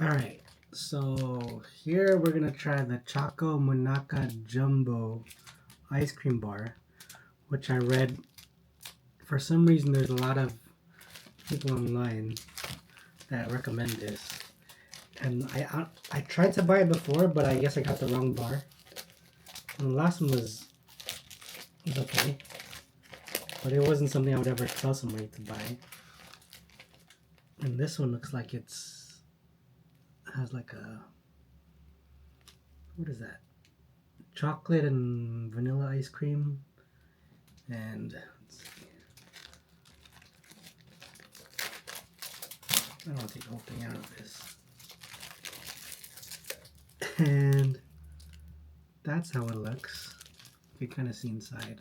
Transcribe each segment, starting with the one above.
Alright, so here we're gonna try the Choco Monaka Jumbo ice cream bar, which I read for some reason there's a lot of people online that recommend this. And I tried to buy it before, but I guess I got the wrong bar. And the last one was okay, but it wasn't something I would ever tell somebody to buy. And this one looks like has like a, what is that? Chocolate and vanilla ice cream. And let's see. I don't want to take the whole thing out of this. And that's how it looks. You can kind of see inside.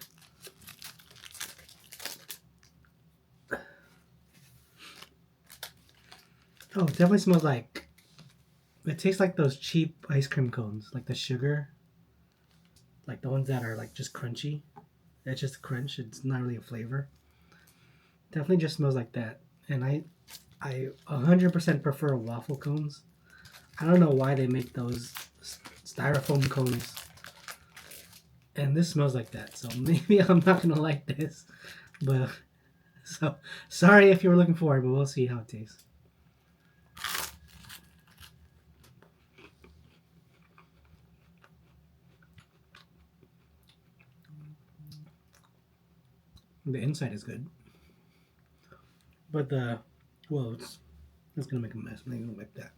Oh, it definitely smells like, it tastes like those cheap ice cream cones, like the sugar, like the ones that are like just crunchy. It's just a crunch. It's not really a flavor. Definitely just smells like that. And I 100% prefer waffle cones. I don't know why they make those styrofoam cones. And this smells like that. So maybe I'm not gonna like this. But so sorry if you were looking for it, but we'll see how it tastes. The inside is good. But it's gonna make a mess. I'm not gonna wipe that.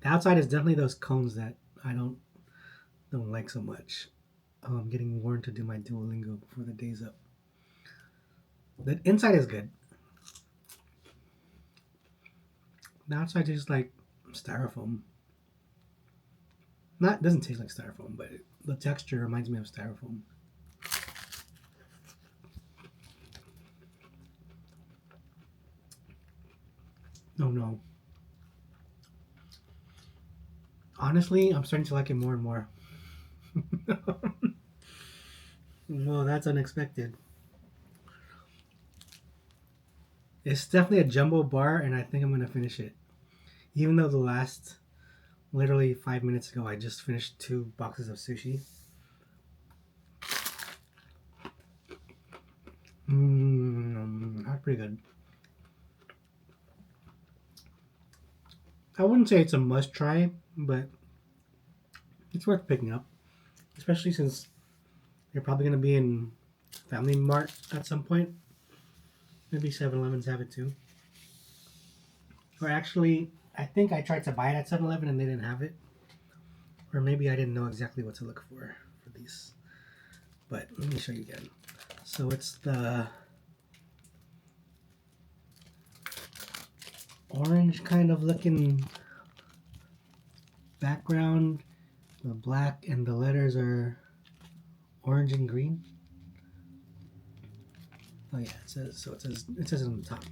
The outside is definitely those cones that I don't like so much. Oh, I'm getting warned to do my Duolingo before the day's up. The inside is good. The outside is like styrofoam. Not doesn't taste like styrofoam, but the texture reminds me of styrofoam. Oh no. Honestly, I'm starting to like it more and more. Well, that's unexpected. It's definitely a jumbo bar, and I think I'm gonna finish it. Even though the last, literally 5 minutes ago, I just finished 2 boxes of sushi. That's pretty good. I wouldn't say it's a must try, but it's worth picking up, especially since you're probably gonna be in Family Mart at some point. Maybe 7-Elevens have it too. Or actually, I think I tried to buy it at 7-Eleven and they didn't have it. Or maybe I didn't know exactly what to look for these. But let me show you again. So it's the orange kind of looking background, the black, and the letters are orange and green. Oh yeah, it says on the top.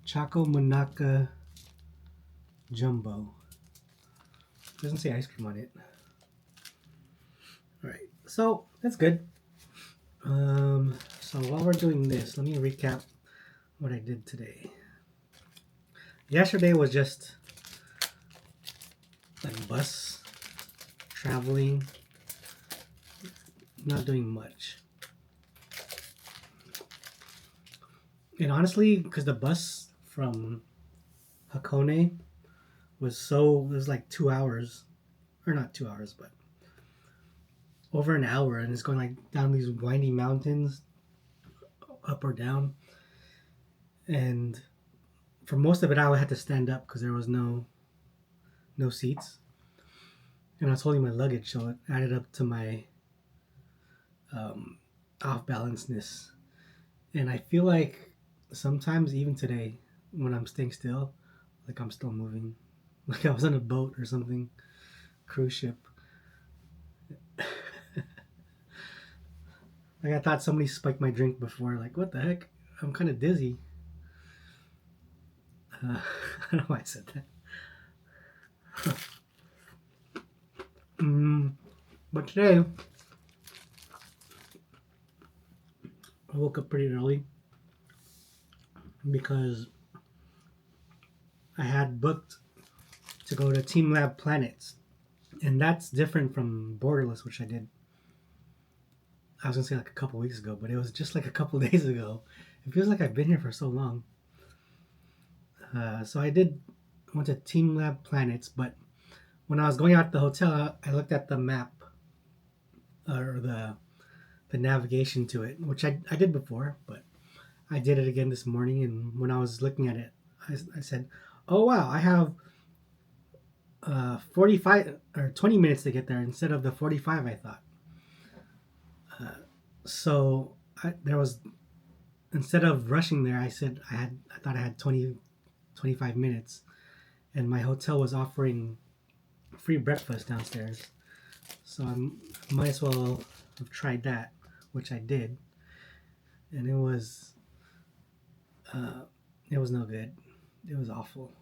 Choco Monaka Jumbo. It doesn't say ice cream on it. Alright, so that's good. So while we're doing this, let me recap what I did today. Yesterday was just like bus traveling, not doing much. And honestly, because the bus from Hakone it was like 2 hours, or not 2 hours, but over an hour, and it's going like down these windy mountains, up or down. And for most of it, I had to stand up because there was no seats, and I was holding my luggage, so it added up to my off balanceness. And I feel like sometimes, even today, when I'm staying still, like I'm still moving, like I was on a boat or something, cruise ship. Like I thought somebody spiked my drink before. Like what the heck? I'm kind of dizzy. I don't know why I said that. But today, I woke up pretty early because I had booked to go to teamLab Planets, and that's different from Borderless, which I did. I was gonna say like a couple weeks ago, but it was just like a couple days ago. It feels like I've been here for so long. So I went to teamLab Planets, but when I was going out to the hotel, I looked at the map or the navigation to it, which I did before, but I did it again this morning. And when I was looking at it, I said, "Oh wow, I have 45 or 20 minutes to get there instead of the 45 I thought." So there was, instead of rushing there, I said I thought I had 25 minutes, and my hotel was offering free breakfast downstairs, so I might as well have tried that, which I did, and it was no good. It was awful.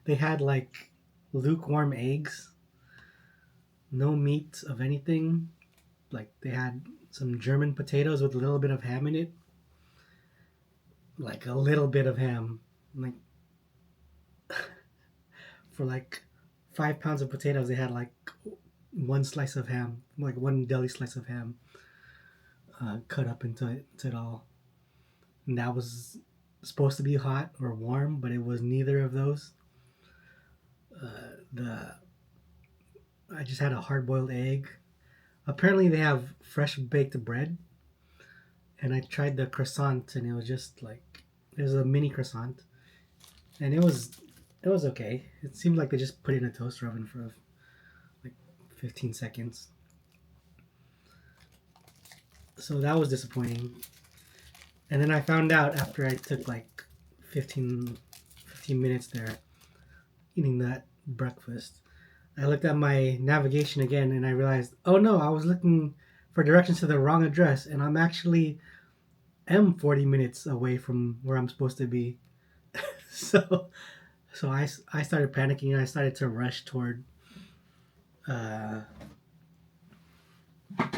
They had like lukewarm eggs, no meat of anything. Like they had some German potatoes with a little bit of ham in it, like a little bit of ham, like for like 5 pounds of potatoes, they had like one slice of ham, like one deli slice of ham, cut up into it all. And that was supposed to be hot or warm, but it was neither of those. The I just had a hard boiled egg. Apparently, they have fresh baked bread, and I tried the croissant, and it was just like it was a mini croissant, and it was okay. It seemed like they just put it in a toaster oven for like 15 seconds. So that was disappointing. And then I found out after I took like 15, 15 minutes there eating that breakfast. I looked at my navigation again and I realized, oh no, I was looking for directions to the wrong address, and I'm actually am 40 minutes away from where I'm supposed to be. so I started panicking and I started to rush toward uh,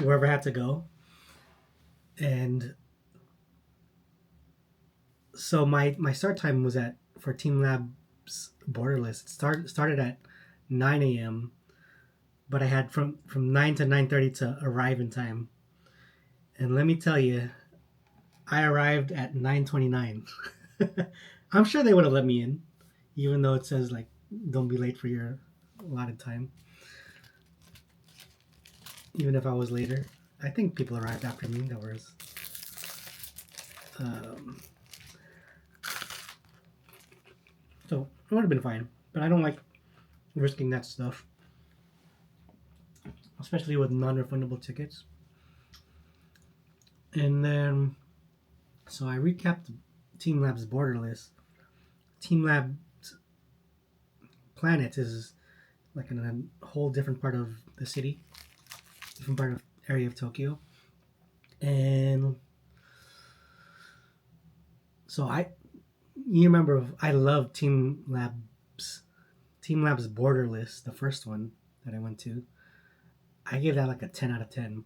wherever I had to go. And so my start time was for teamLab's Borderless. It started at 9 a.m., but I had from 9 to 9:30 to arrive in time. And let me tell you, I arrived at 9:29. I'm sure they would have let me in, even though it says like don't be late for your allotted time. Even if I was later, I think people arrived after me. That was um, so it would have been fine. But I don't like risking that stuff, especially with non-refundable tickets. And then, so I recapped teamLab's Borderless. teamLab's Planet is like in a whole different part of the city, different part of area of Tokyo. And so you remember, I love teamLab's Borderless, the first one that I went to. I gave that like a 10 out of 10.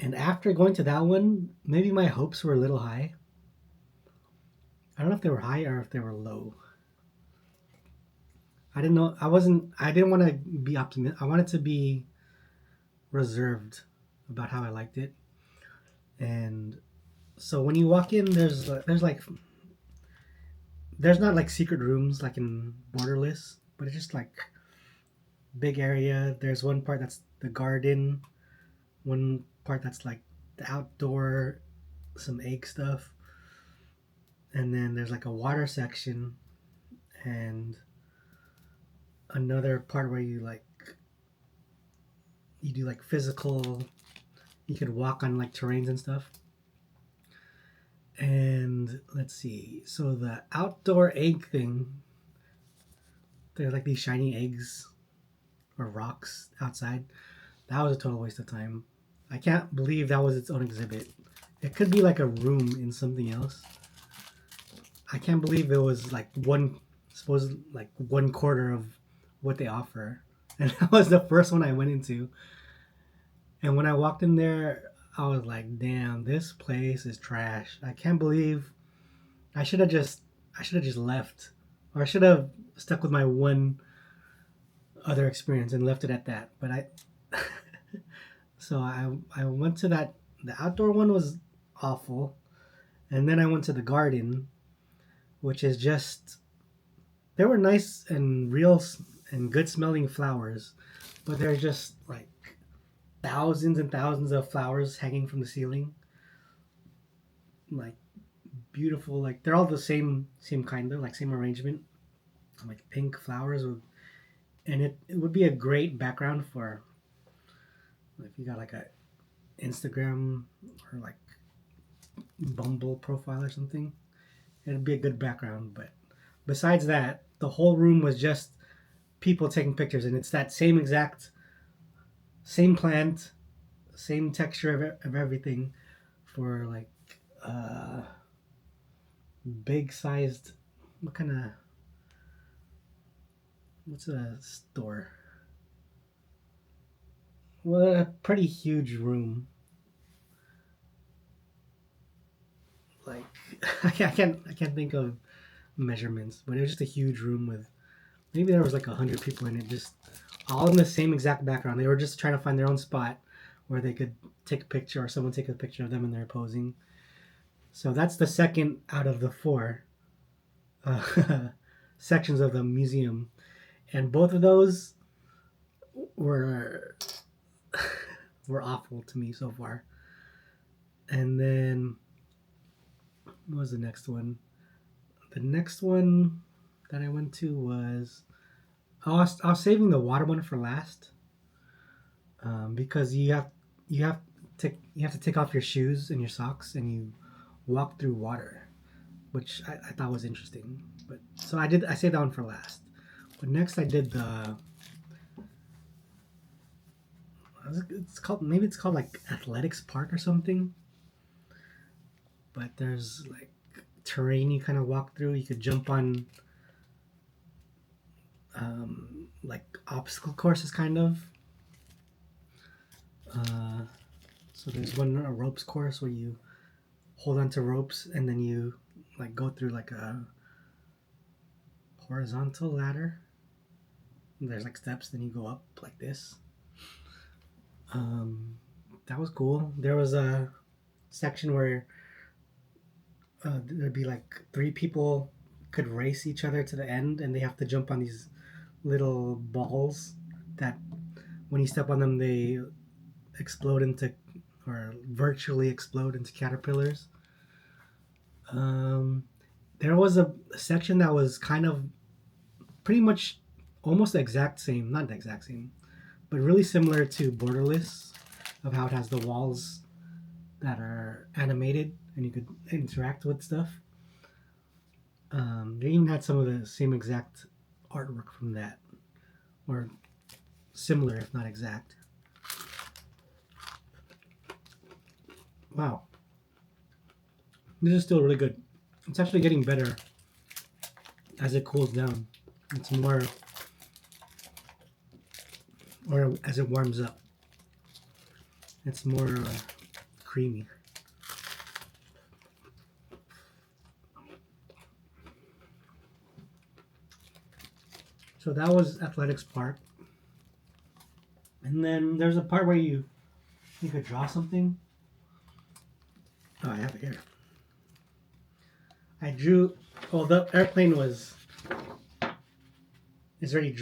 And after going to that one, maybe my hopes were a little high. I don't know if they were high or if they were low. I didn't know. I didn't want to be optimistic. I wanted to be reserved about how I liked it. And so when you walk in, there's not like secret rooms like in Borderless, but it's just like big area. There's one part that's the garden, one part that's like the outdoor, some egg stuff, and then there's like a water section, and another part where you do like physical. You could walk on like terrains and stuff. And let's see. So the outdoor egg thing, there's like these shiny eggs or rocks outside. That was a total waste of time. I can't believe that was its own exhibit. It could be like a room in something else. I can't believe it was like one quarter of what they offer. And that was the first one I went into. And when I walked in there, I was like, damn, this place is trash. I can't believe I should have just left. Or I should have stuck with my one other experience and left it at that. But I so I went to that. The outdoor one was awful, and then I went to the garden, which is just they were nice and real and good smelling flowers, but they're just like thousands and thousands of flowers hanging from the ceiling, like beautiful. Like they're all the same kind of like same arrangement, like pink flowers with, and it would be a great background for if you got like a Instagram or like Bumble profile or something. It'd be a good background, but besides that, the whole room was just people taking pictures, and it's that same exact same plant, same texture of everything for like uh big sized what kind of what's a store? Well, a pretty huge room. Like I can't think of measurements, but it was just a huge room with maybe there was like 100 people in it, just all in the same exact background. They were just trying to find their own spot where they could take a picture or someone take a picture of them and they're posing. So that's the second out of the four uh, sections of the museum, and both of those were were awful to me so far. And then what was the next one? The next one that I went to was I was saving the water one for last because you have to take off your shoes and your socks and you walk through water, which I thought was interesting. But so I saved that one for last. But next I did the it's called like athletics park or something. But there's like terrain you kind of walk through. You could jump on like obstacle courses kind of. Uh, so there's one a ropes course where you hold onto ropes and then you like go through like a horizontal ladder. And there's like steps, then you go up like this. Um, that was cool. There was a section where there'd be like three people could race each other to the end, and they have to jump on these little balls that when you step on them they explode into or virtually explode into caterpillars. Um, there was a section that was kind of pretty much almost the exact same, not the exact same, but really similar to Borderless, of how it has the walls that are animated and you could interact with stuff. They even had some of the same exact artwork from that, or similar if not exact. Wow, this is still really good. It's actually getting better as it cools down. It's more, or as it warms up, it's more creamy. So that was athletics park, and then there's a part where you could draw something. Oh, I have it here. I drew. Well, the airplane is already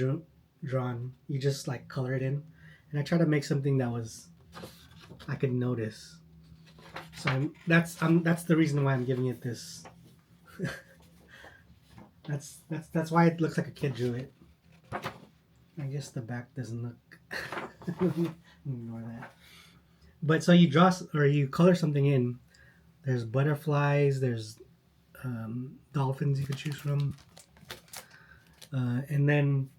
drawn. You just like color it in, and I try to make something that was I could notice. So that's the reason why I'm giving it this. That's why it looks like a kid drew it. I guess the back doesn't look. Ignore that. But so you draw or you color something in. There's butterflies. There's dolphins you could choose from, and then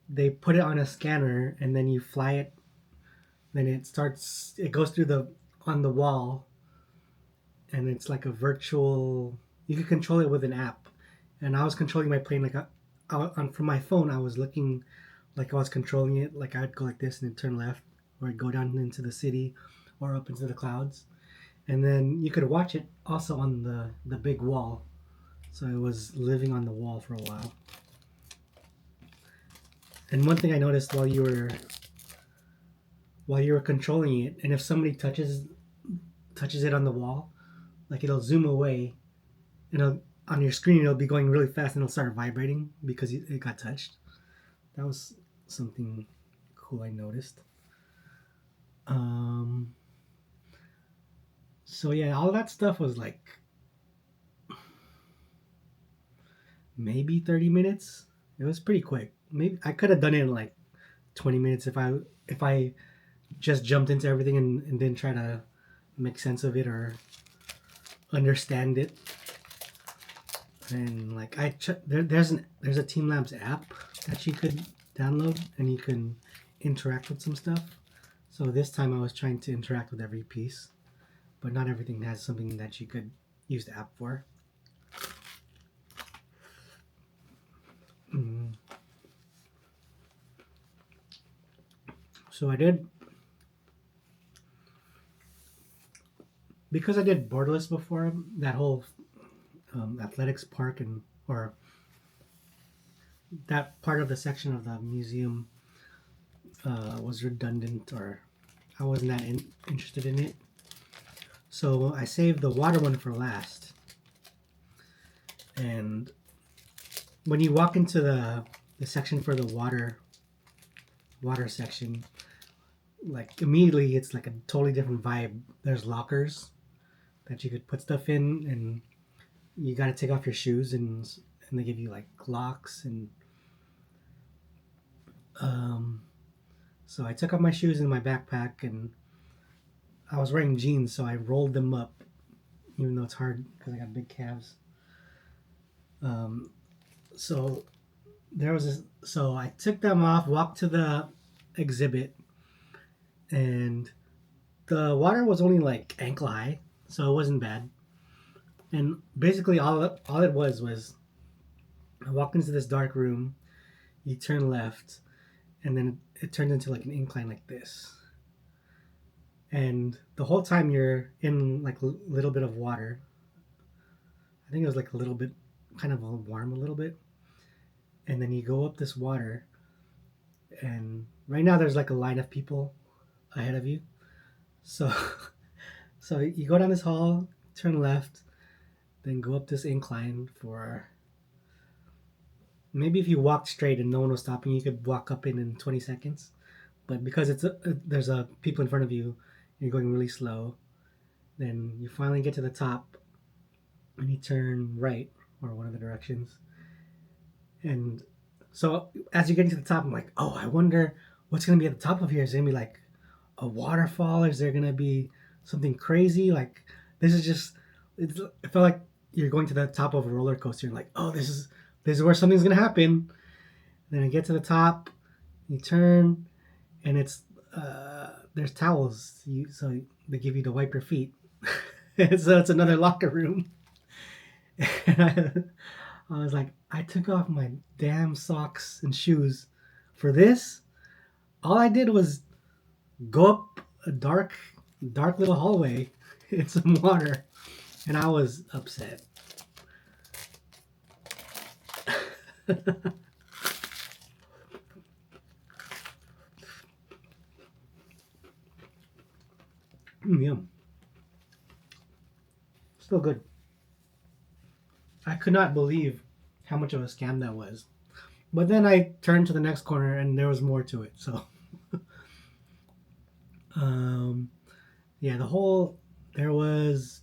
they put it on a scanner, and then you fly it. Then it starts. It goes through the on the wall, and it's like a virtual. You can control it with an app, and I was controlling my plane like from my phone. I was looking like I was controlling it. Like I'd go like this and then turn left, or I'd go down into the city, or up into the clouds, and then you could watch it also on the big wall. So it was living on the wall for a while. And one thing I noticed while you were controlling it, and if somebody touches it on the wall, like it'll zoom away, it'll on your screen it'll be going really fast and it'll start vibrating because it got touched. That was something cool I noticed. Um, so yeah, all that stuff was like maybe 30 minutes. It was pretty quick. Maybe I could have done it in like 20 minutes if I just jumped into everything and didn't try to make sense of it or understand it. And like there's a teamLabs app that you could download and you can interact with some stuff. So this time I was trying to interact with every piece, but not everything has something that you could use the app for. Mm. So I did, because I did Borderless before, that whole athletics park or that part of the section of the museum was redundant, or I wasn't that interested in it. So I saved the water one for last. And when you walk into the section for the water section, like immediately it's like a totally different vibe. There's lockers that you could put stuff in, and you got to take off your shoes, and they give you like locks and so I took off my shoes in my backpack, and I was wearing jeans, so I rolled them up, even though it's hard because I got big calves. Um, so so I took them off, walked to the exhibit, and the water was only like ankle high, so it wasn't bad. And basically, all it was I walked into this dark room. You turn left, and then it turns into like an incline like this. And the whole time you're in like a little bit of water. I think it was like a little bit, kind of warm a little bit. And then you go up this water, and right now there's like a line of people ahead of you. So, so you go down this hall, turn left, then go up this incline for maybe if you walked straight and no one was stopping, you could walk up in 20 seconds. But because there's a people in front of you, you're going really slow. Then you finally get to the top, and you turn right or one of the directions. And so as you're getting to the top, I'm like, oh, I wonder what's gonna be at the top of here. Is it gonna be like a waterfall? Is there gonna be something crazy? Like this is just it felt like you're going to the top of a roller coaster. You're like, oh, this is where something's gonna happen. Then I get to the top, you turn, and it's there's towels. So they give you to wipe your feet. So it's another locker room. And I was like, I took off my damn socks and shoes for this. All I did was go up a dark little hallway in some water, and I was upset. Yum. Still good. I could not believe how much of a scam that was. But then I turned to the next corner and there was more to it. So, um, yeah, there was,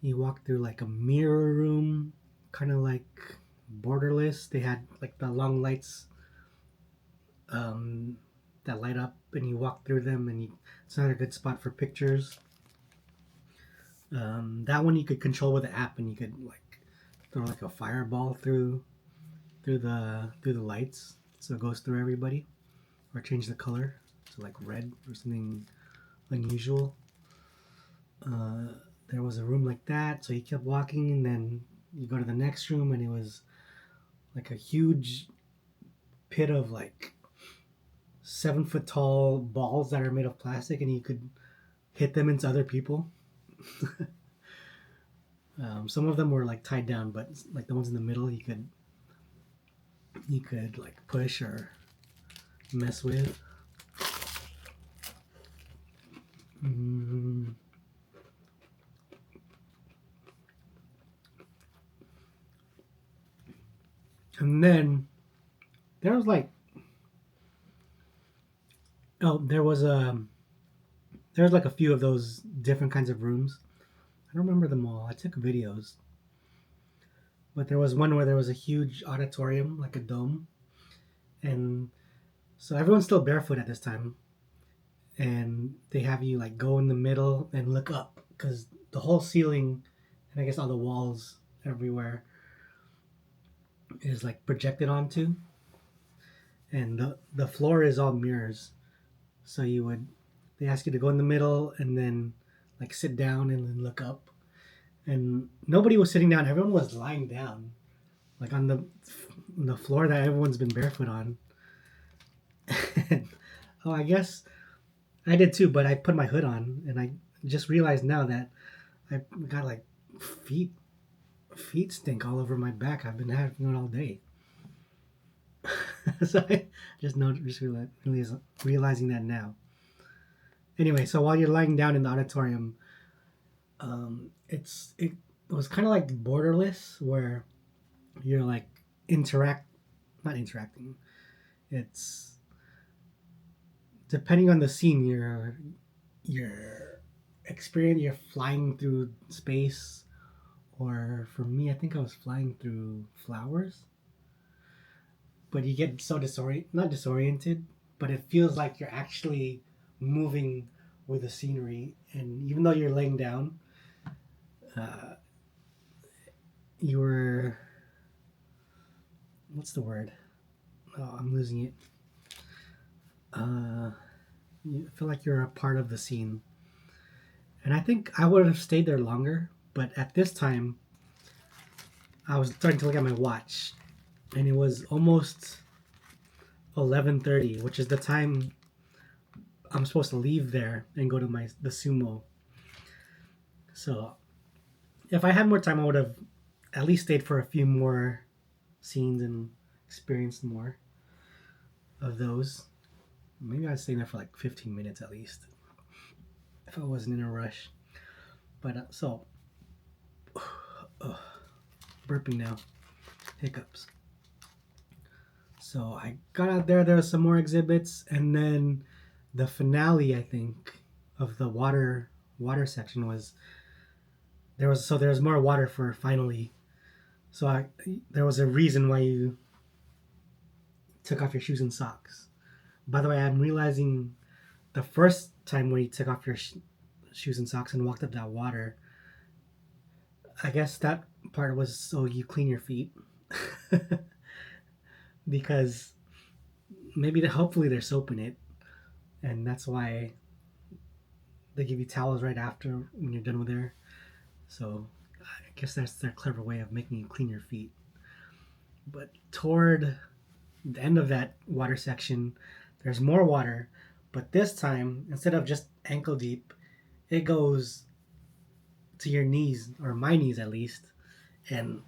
you walk through like a mirror room, kind of like Borderless. They had like the long lights um, that light up and you walk through them, and it's not a good spot for pictures. That one you could control with the app, and you could like throw like a fireball through the lights, so it goes through everybody, or change the color to like red or something unusual. There was a room like that, so you kept walking, and then you go to the next room, and it was like a huge pit of like 7 foot tall balls that are made of plastic, and you could hit them into other people. Some of them were like tied down, but like the ones in the middle, you could like push or mess with. Mm. And then there was like, oh, there was like a few of those different kinds of rooms. I don't remember them all. I took videos, but there was one where there was a huge auditorium, like a dome, and so everyone's still barefoot at this time, and they have you like go in the middle and look up because the whole ceiling, and I guess all the walls everywhere is like projected onto, and the floor is all mirrors. So they ask you to go in the middle and then like sit down and then look up. And nobody was sitting down. Everyone was lying down, like on the floor that everyone's been barefoot on. Oh, I guess I did too, but I put my hood on, and I just realized now that I got like feet feet stink all over my back. I've been having it all day. So I just realizing that now. Anyway, so while you're lying down in the auditorium, it was kind of like borderless, where you're like not interacting. It's depending on the scene. You're you're flying through space, or for me, I think I was flying through flowers. But you get so not disoriented, but it feels like you're actually moving with the scenery. And even though you're laying down, uh, you were, what's the word? Oh, I'm losing it. You feel like you're a part of the scene. And I think I would have stayed there longer, but at this time, I was starting to look at my watch, and it was almost 11:30, which is the time I'm supposed to leave there and go to the sumo. So if I had more time, I would have at least stayed for a few more scenes and experienced more of those. Maybe I'd stay there for like 15 minutes at least if I wasn't in a rush. But burping now, hiccups. So I got out there. There were some more exhibits, and then the finale, I think, of the water section was there was more water for finally. So there was a reason why you took off your shoes and socks. By the way, I'm realizing the first time when you took off your shoes and socks and walked up that water, I guess that part was so you clean your feet. Because hopefully there's soap in it, and that's why they give you towels right after when you're done with there. So I guess that's their clever way of making you clean your feet. But toward the end of that water section, there's more water, but this time instead of just ankle deep, it goes to your knees, or my knees at least, and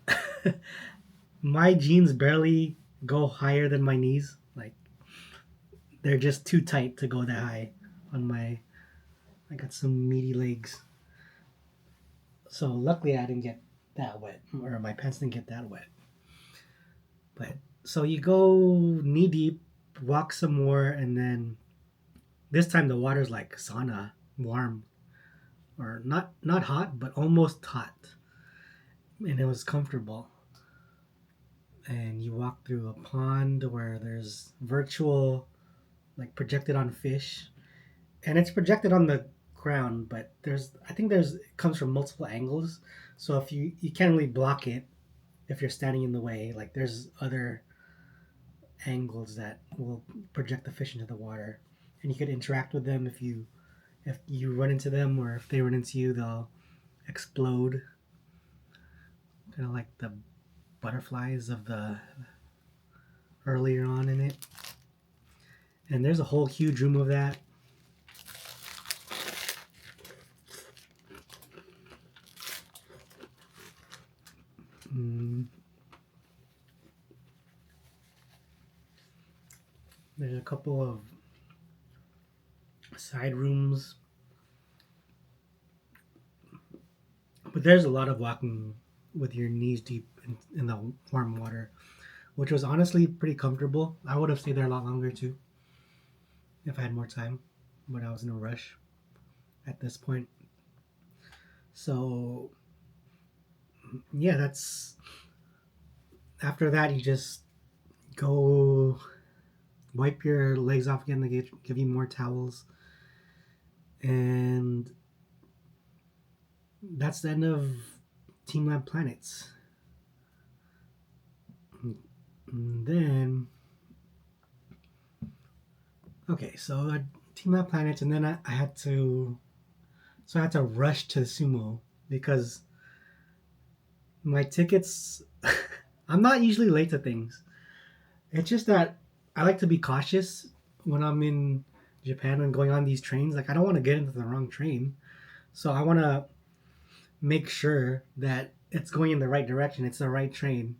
my jeans barely go higher than my knees. Like they're just too tight to go that high on my. I got some meaty legs, so luckily I didn't get that wet, or my pants didn't get that wet. But so you go knee deep, walk some more, and then this time the water's like sauna, warm, or not hot, but almost hot, and it was comfortable. And you walk through a pond where there's virtual, like projected on fish, and it's projected on the ground, but I think it comes from multiple angles. So if you can't really block it if you're standing in the way, like there's other angles that will project the fish into the water, and you could interact with them if you run into them, or if they run into you, they'll explode, kind of like the butterflies of the earlier on in it. And there's a whole huge room of that. Mm. There's a couple of side rooms, but there's a lot of walking with your knees deep in the warm water, which was honestly pretty comfortable. I would have stayed there a lot longer too if I had more time, but I was in a rush at this point. So yeah, that's after that you just go wipe your legs off again. They give you more towels, and that's the end of teamLab Planets. And then okay, so teamLab Planets, and then I had to rush to Sumo because my tickets. I'm not usually late to things. It's just that I like to be cautious when I'm in Japan and going on these trains. Like I don't want to get into the wrong train, so I want to make sure that it's going in the right direction. It's the right train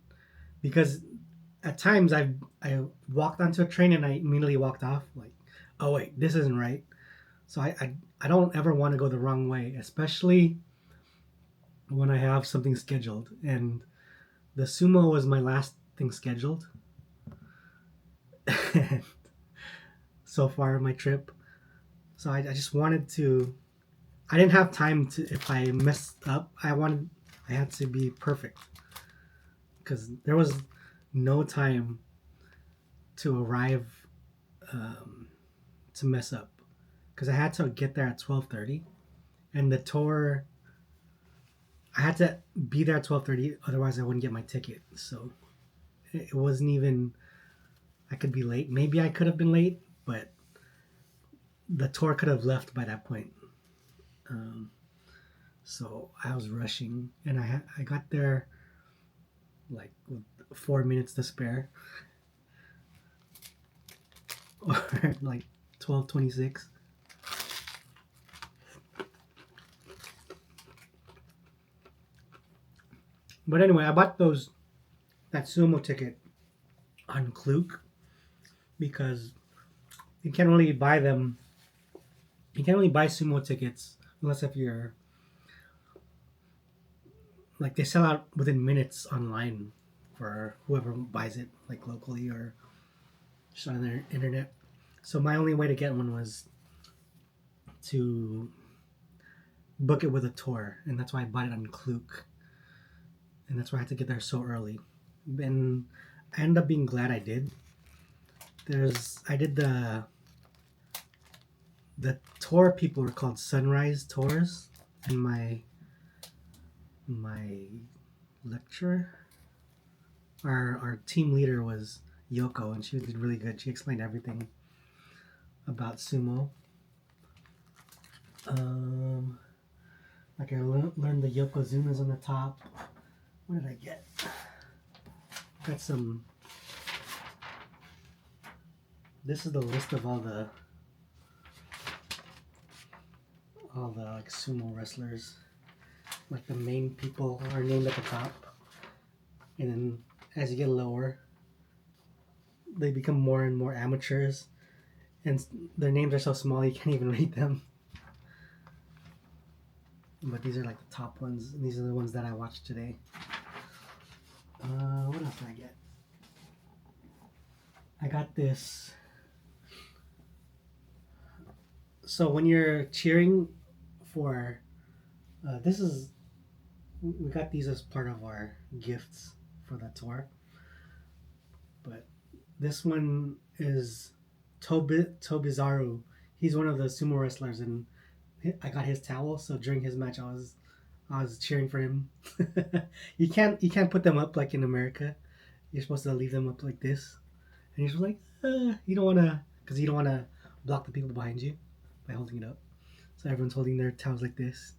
because at times I walked onto a train and I immediately walked off. Like, oh wait, this isn't right. So I don't ever want to go the wrong way, especially when I have something scheduled. And the Sumo was my last thing scheduled so far my trip. So I just wanted to. I didn't have time to. If I messed up, I had to be perfect because there was no time to arrive to mess up because I had to get there at 12:30, and the tour. I had to be there at 12:30, otherwise I wouldn't get my ticket. So it wasn't even. I could be late. Maybe I could have been late, but the tour could have left by that point. Um, so I was rushing, and I got there like with 4 minutes to spare, or like 12:26. But anyway, I bought that Sumo ticket on Klook because you can't really buy them. You can't really buy Sumo tickets unless if you're like they sell out within minutes online for whoever buys it, like locally or just on their internet. So my only way to get one was to book it with a tour, and that's why I bought it on Klook, and that's why I had to get there so early. And I ended up being glad I did. I did the tour people were called Sunrise Tours, and my lecturer, our team leader was Yoko, and she did really good. She explained everything about sumo. Like I learned the yokozunas on the top. What did I get? Got some. This is the list of all the like sumo wrestlers. Like the main people are named at the top, and then as you get lower, they become more and more amateurs, and their names are so small you can't even read them. But these are like the top ones, and these are the ones that I watched today. What else did I get? I got this. So when you're cheering for, we got these as part of our gifts for the tour. But this one is Tobizaru. He's one of the sumo wrestlers, and I got his towel. So during his match, I was cheering for him. You can't put them up like in America. You're supposed to leave them up like this, and he's like, you don't wanna, because you don't wanna block the people behind you by holding it up. So everyone's holding their towels like this,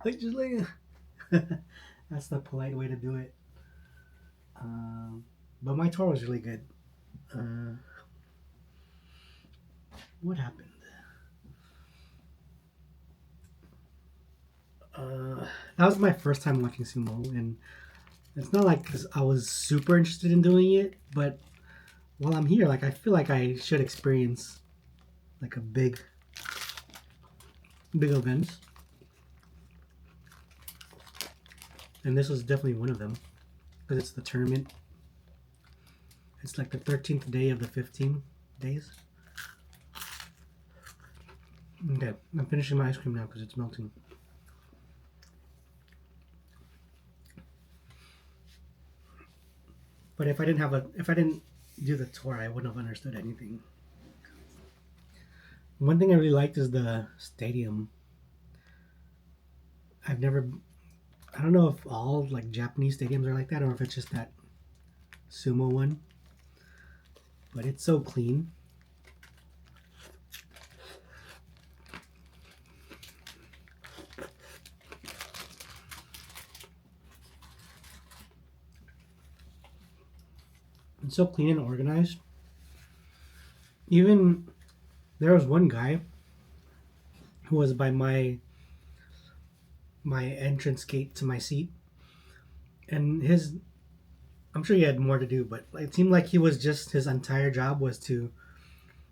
like just like. That's the polite way to do it. But my tour was really good. What happened? That was my first time watching sumo, and it's not like 'cause I was super interested in doing it, but while I'm here, like I feel like I should experience like a big event, and this was definitely one of them because it's the tournament. It's like the 13th day of the 15 days. Okay, I'm finishing my ice cream now because it's melting. But if I didn't do the tour, I wouldn't have understood anything. One thing I really liked is the stadium. I've never, I don't know if all like Japanese stadiums are like that or if it's just that Sumo one, but it's so clean. It's so clean and organized. Even there was one guy who was by my entrance gate to my seat, and his I'm sure he had more to do, but it seemed like he was just his entire job was to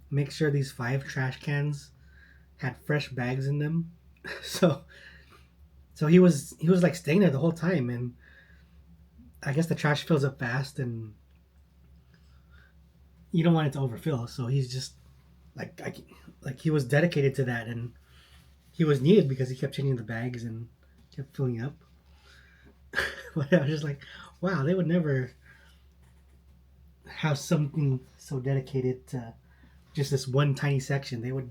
make sure these 5 trash cans had fresh bags in them. so so he was like staying there the whole time, and I guess the trash fills up fast, and you don't want it to overfill. So he's just like like he was dedicated to that, and he was needed because he kept changing the bags and kept filling up. But I was just like, wow, they would never have something so dedicated to just this one tiny section. They would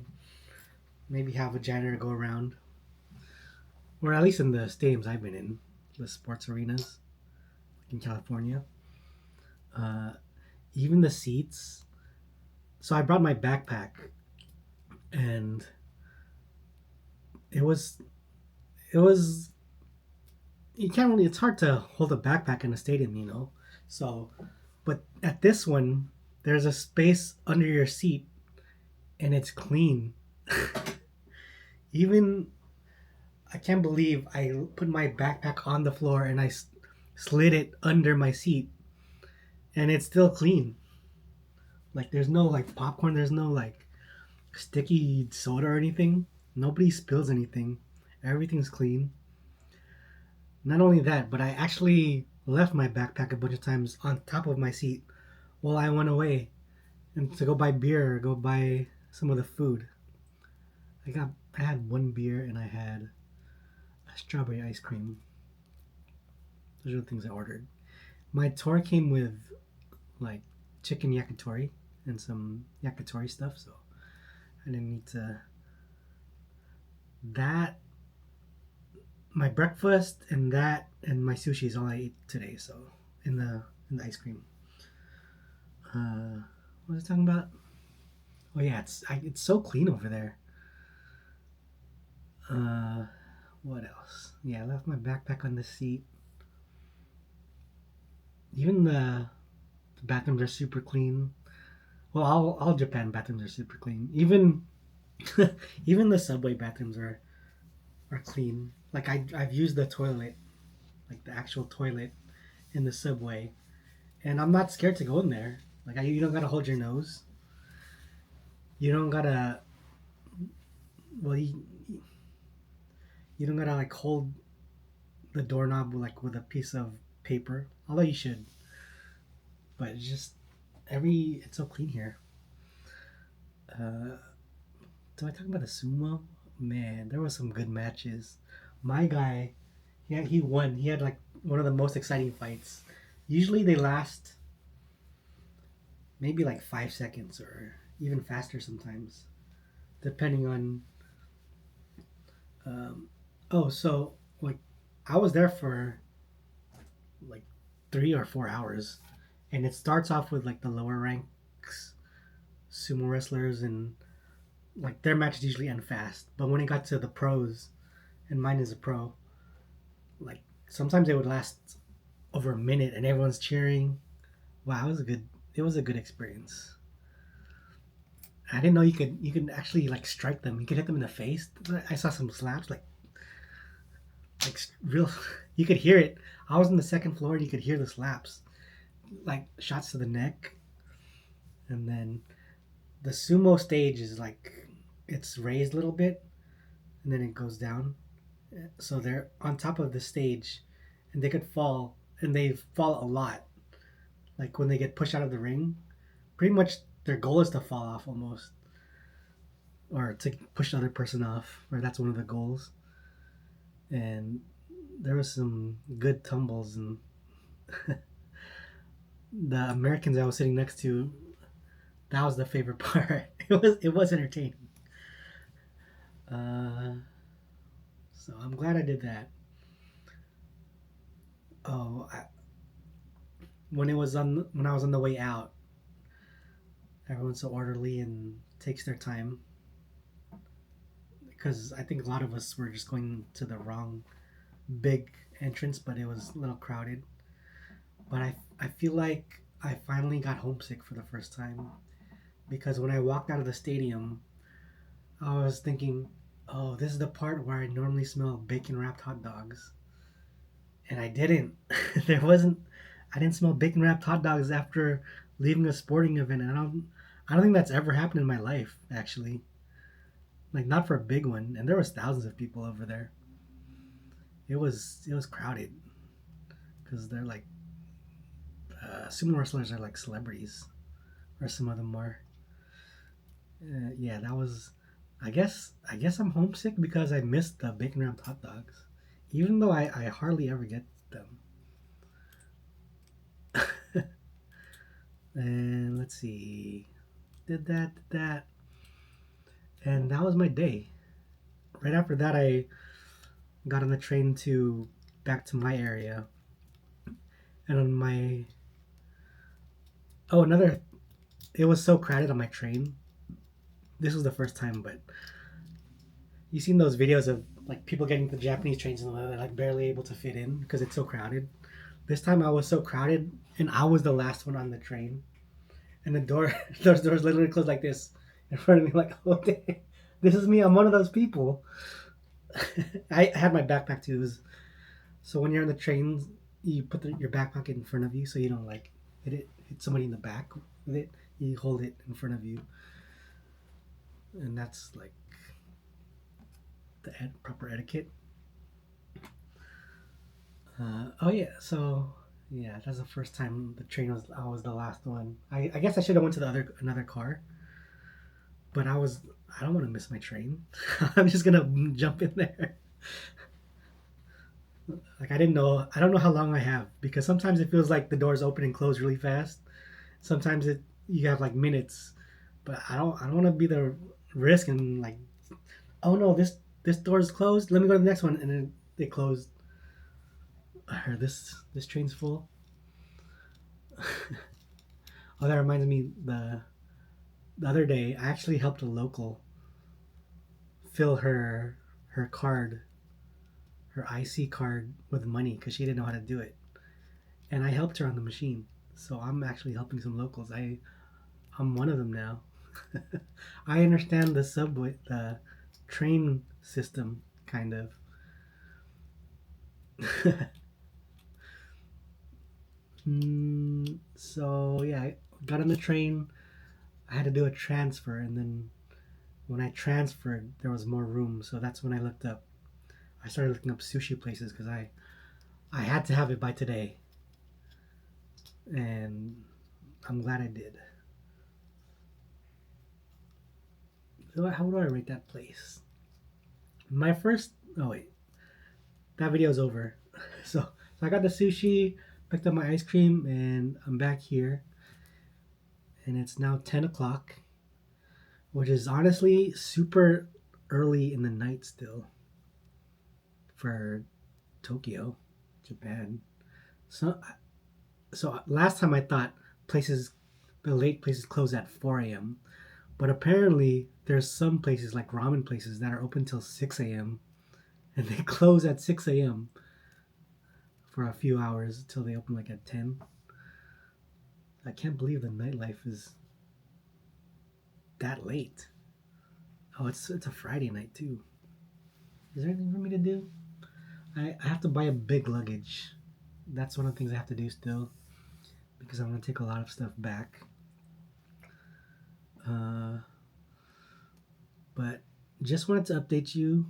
maybe have a janitor go around, or at least in the stadiums I've been in, the sports arenas in California. Uh, Even the seats. So I brought my backpack, and it was it was you can't really. It's hard to hold a backpack in a stadium, you know. So, but at this one, there's a space under your seat, and it's clean. Even I can't believe I put my backpack on the floor and I slid it under my seat, and it's still clean. Like there's no like popcorn, there's no like sticky soda or anything. Nobody spills anything. Everything's clean. Not only that, but I actually left my backpack a bunch of times on top of my seat while I went away and to go buy beer or go buy some of the food. I had one beer and I had a strawberry ice cream. Those are the things I ordered. My tour came with like chicken yakitori and some yakitori stuff, so I didn't need to. That my breakfast and that and my sushi is all I ate today. So in the ice cream. What was I talking about? Oh yeah, it's so clean over there. Uh, what else? Yeah, I left my backpack on the seat. Even the bathrooms are super clean. Well, all Japan bathrooms are super clean. Even even the subway bathrooms are clean. Like I've used the toilet, like the actual toilet in the subway, and I'm not scared to go in there. Like you don't gotta hold your nose. You don't gotta well you don't gotta like hold the doorknob like with a piece of paper. Although you should, but it's just it's so clean here. Uh, do I talk about the sumo? Man, there was some good matches. My guy, yeah, he won. He had like one of the most exciting fights. Usually they last maybe like 5 seconds or even faster sometimes, depending on. Um, oh, so like I was there for like 3 or 4 hours, and it starts off with like the lower ranks sumo wrestlers, and like their matches usually end fast. But when it got to the pros, and mine is a pro, like sometimes they would last over a minute, and everyone's cheering. Wow, it was a good experience. I didn't know you could actually like strike them. You could hit them in the face. I saw some slaps like real. You could hear it. I was on the second floor and you could hear the slaps, like shots to the neck. And then the sumo stage is like it's raised a little bit and then it goes down. So they're on top of the stage and they could fall and they fall a lot. Like when they get pushed out of the ring, pretty much their goal is to fall off almost or to push the other person off, or that's one of the goals. And there was some good tumbles and the Americans I was sitting next to, that was the favorite part. It was entertaining. Uh, so I'm glad I did that. Oh, when I was on the way out, everyone's so orderly and takes their time because I think a lot of us were just going to the wrong big entrance, but it was a little crowded. But I feel like I finally got homesick for the first time because when I walked out of the stadium, I was thinking, oh, this is the part where I normally smell bacon wrapped hot dogs. And I didn't. there wasn't, I didn't smell bacon wrapped hot dogs after leaving a sporting event. And I don't think that's ever happened in my life, actually. Like, not for a big one. And there was thousands of people over there. It was crowded because they're like, sumo wrestlers are like celebrities, or some of them are. Yeah, that was. I guess I'm homesick because I missed the bacon wrapped hot dogs, even though I hardly ever get them. And let's see, did that, and that was my day. Right after that, I got on the train to back to my area, and on my another. It was so crowded on my train. This was the first time, but you seen those videos of like people getting the Japanese trains and they're like barely able to fit in because it's so crowded. This time I was so crowded and I was the last one on the train, and the door, those doors literally closed like this in front of me. Like, oh, dang, this is me. I'm one of those people. I had my backpack too. So when you're on the train, you put your backpack in front of you so you don't like hit somebody in the back with it. You hold it in front of you, and that's like the proper etiquette. Oh yeah, so yeah, that's the first time the train was. I was the last one. I guess I should have went to the another car, but I don't want to miss my train. I'm just gonna jump in there. Like I don't know how long I have because sometimes it feels like the doors open and close really fast. Sometimes you have like minutes, but I don't want to be the risk and like, oh no, this door is closed. Let me go to the next one, and then they closed. Or this train's full. Oh, that reminds me, the other day I actually helped a local fill her card, her IC card with money because she didn't know how to do it, and I helped her on the machine. So I'm actually helping some locals. I'm one of them now. I understand the train system kind of. So yeah, I got on the train. I had to do a transfer, and then when I transferred, there was more room. So that's when I looked up. I started looking up sushi places because I had to have it by today, and I'm glad I did. So how do I rate that place? My first. Oh wait, that video's over. So I got the sushi, picked up my ice cream, and I'm back here. And it's now 10 o'clock, which is honestly super early in the night still for Tokyo, Japan. So so last time I thought places the late places close at 4 a.m. But apparently there's some places like ramen places that are open till 6 a.m. and they close at 6 a.m. for a few hours till they open like at 10. I can't believe the nightlife is that late. Oh, it's a Friday night too. Is there anything for me to do? I have to buy a big luggage. That's one of the things I have to do still because I'm gonna take a lot of stuff back. Uh, but just wanted to update you.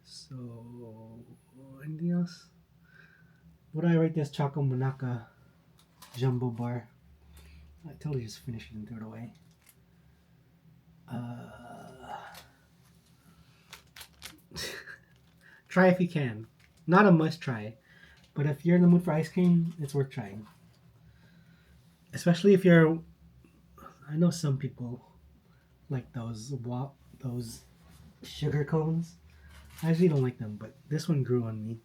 So, anything else? What do I rate this Choco Monaka Jumbo Bar? I totally just finished it and threw it away. Try if you can. Not a must try, but if you're in the mood for ice cream, it's worth trying. Especially if you're. I know some people like those sugar cones. I actually don't like them, but this one grew on me.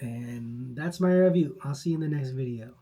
And that's my review. I'll see you in the next video.